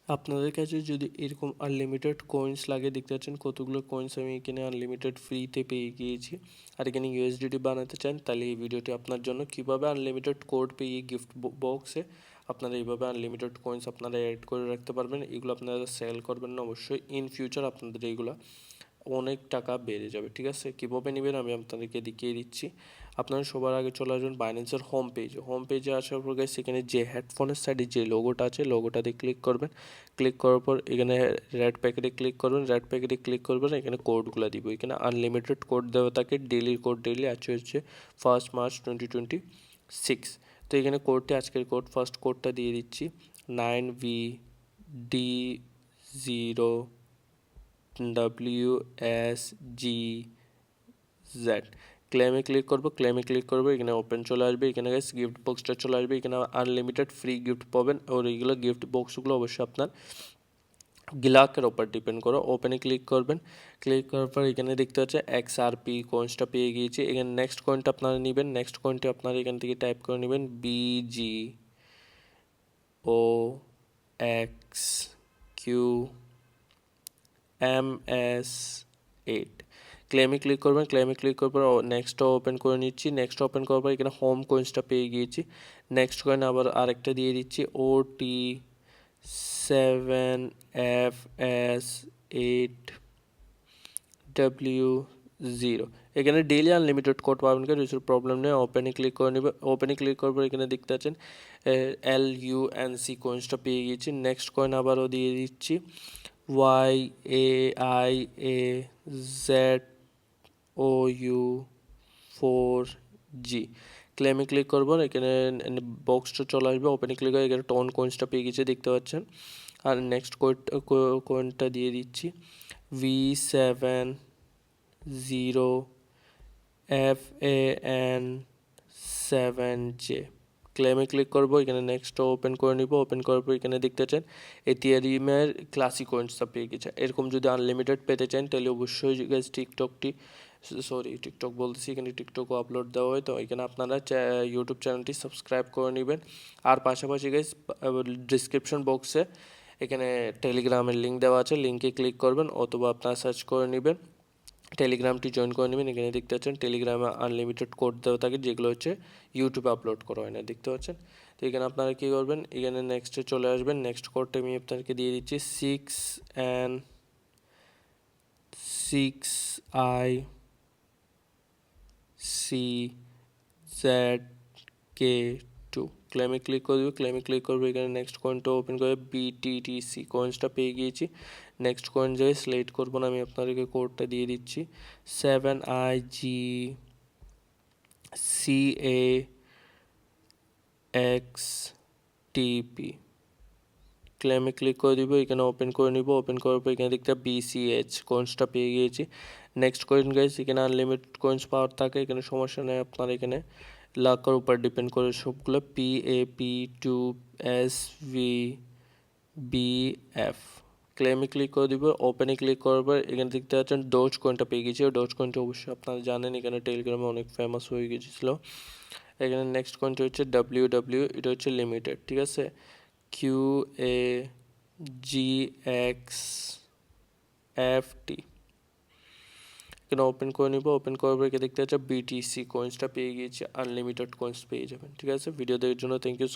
আপনাদের কাছে যদি এরকম আনলিমিটেড কয়েন্স লাগে, দেখতে পাচ্ছেন কতগুলো কয়েন্স আমি এখানে আনলিমিটেড ফ্রিতে পেয়ে গিয়েছি, আর এখানে ইউএসডিটি বানাতে চান, তাহলে এই ভিডিওটি আপনার জন্য। কিভাবে আনলিমিটেড কোড পেয়ে গিফট বক্সে আপনারা এইভাবে আনলিমিটেড কয়েন্স আপনারা অ্যাড করে রাখতে পারবেন। এগুলো আপনারা সেল করবেন না অবশ্যই, ইন ফিউচার আপনাদের এইগুলো অনেক টাকা বেড়ে যাবে। ঠিক আছে, কীভাবে নেবেন আমি আপনাদেরকে দেখিয়ে দিচ্ছি। আপনারা সবার আগে চলে আসবেন বাইন্যান্সের হোম পেজে আসার পর গাইস সেখানে যে হেডফোনের সাইডে যে লোগোটা আছে লোগোটাতে ক্লিক করবেন। ক্লিক করার পর এখানে রেড প্যাকেটে ক্লিক করবেন। রেড প্যাকেটে ক্লিক করবেন, এখানে কোডগুলো দিব। এখানে আনলিমিটেড কোড দেওয়া থাকে, ডেলির কোড ডেলি আছে হচ্ছে 1 মার্চ 2026। তো এখানে কোডটি আজকের কোড, ফার্স্ট কোডটা দিয়ে দিচ্ছি 9VD0 WSGZ। ক্লেমে ক্লিক করবো, এখানে ওপেন চলে আসবে। এখানে গাইস গিফট বক্সটা চলে আসবে, এখানে আনলিমিটেড ফ্রি গিফট পাবেন। আর এইগুলো গিফট বক্সগুলো অবশ্যই আপনার গ্লাকের ওপর ডিপেন্ড করো। ওপেনে ক্লিক করবেন, ক্লিক করার পর এখানে দেখতে হচ্ছে XRP কয়েন্সটা পেয়ে গিয়েছি। এখানে নেক্সট কয়েনটা আপনারা নেবেন। নেক্সট কয়েনটা আপনারা এখান থেকে টাইপ করে নেবেন BGOXQMS8। ক্লেমে ক্লিক করবেন, ক্লেমে ক্লিক করার পর নেক্সটটা ওপেন করে নিচ্ছি। নেক্সট ওপেন করার পর এখানে হোম কয়েন্সটা পেয়ে গিয়েছি। নেক্সট কয়েন আবার আরেকটা দিয়ে দিচ্ছি OT7FS8W0। এখানে ডেইলি আনলিমিটেড কোড পাবেন, কিছু প্রবলেম নেই। ওপেনে ক্লিক করে নেবে। ওপেনে ক্লিক করার পর এখানে দেখতে পাচ্ছেন LUNC কয়েন্সটা পেয়ে গিয়েছি। নেক্সট কয়েন আবারও দিয়ে দিচ্ছি YAIAZOU4G। ক্লেমে ক্লিক করবো, এখানে বক্সটা চলে আসবে। ওপেনে ক্লিক করে এখানে টোন কয়েন্সটা পেয়ে গেছে, দেখতে পাচ্ছেন। আর নেক্সট কয়েনটা দিয়ে দিচ্ছি V70FAN7J। ক্লেমে ক্লিক করবো, এখানে নেক্সট ওপেন করে নিব। ওপেন করার পর এখানে দেখতে চান এথিরিয়ামের ক্লাসিক কয়েন্সটা পেয়ে গেছে। এরকম যদি আনলিমিটেড পেতে চান তাহলে অবশ্যই গাইস টিকটক বলতেছি, এখানে টিকটকও আপলোড দেওয়া হয়, তো এখানে আপনারা ইউটিউব চ্যানেলটি সাবস্ক্রাইব করে নেবেন। আর পাশাপাশি গাইস ডিসক্রিপশন বক্সে এখানে টেলিগ্রামের লিঙ্ক দেওয়া আছে, লিঙ্কে ক্লিক করবেন অথবা আপনারা সার্চ করে নেবেন, টেলিগ্রামটি জয়েন করে নেবেন। এখানে দেখতে পাচ্ছেন টেলিগ্রামে আনলিমিটেড কোড দেওয়া থাকে, যেগুলো হচ্ছে ইউটিউবে আপলোড করা হয় না, দেখতে পাচ্ছেন। তো এখানে আপনারা কী করবেন, এখানে নেক্সটে চলে আসবেন। নেক্সট কোডটা আমি আপনাদেরকে দিয়ে দিচ্ছি 6N6ICZK2। ক্লেমে ক্লিক করবে, ক্লেমে ক্লিক করবে, এখানে নেক্সট কয়েনটা ওপেন করে BTTC কয়েন্সটা পেয়ে গিয়েছি। নেক্সট কয়েন যাই সিলেক্ট করবো না, আমি আপনাদেরকে কোডটা দিয়ে দিচ্ছি 7IGCAXTP। ক্লেমে ক্লিক করে দিব, এখানে ওপেন করে নিব। ওপেন করার পর এখানে দেখতে BCH কয়েন্সটা পেয়ে গিয়েছি। নেক্সট কয়েন গাইস, এখানে আনলিমিটেড কয়েন্স পাওয়ার থাকে, এখানে সমস্যা নেই। আপনার এখানে লাখের উপর ডিপেন্ড করে সবগুলো PAP2SVBF। ক্লেমে ক্লিক করে দিব, ওপেনে ক্লিক করার পর এখানে দেখতে পাচ্ছেন ডোজ কয়েনটা পেয়ে গেছি। ডোজ কয়েনটা অবশ্যই আপনারা জানেন, এখানে টেলিগ্রামে অনেক ফেমাস হয়ে গিয়েছিল। এখানে নেক্সট কয়েনটা হচ্ছে WW, এটা হচ্ছে লিমিটেড, ঠিক আছে। QAGXFT। এখানে ওপেন করে নিব। ওপেন করার পর দেখতে পাচ্ছেন BTC কয়েন্সটা পেয়ে গিয়েছি, আনলিমিটেড কয়েন্স পেয়ে যাবেন। ঠিক আছে, ভিডিও দেখার জন্য থ্যাংক ইউ সো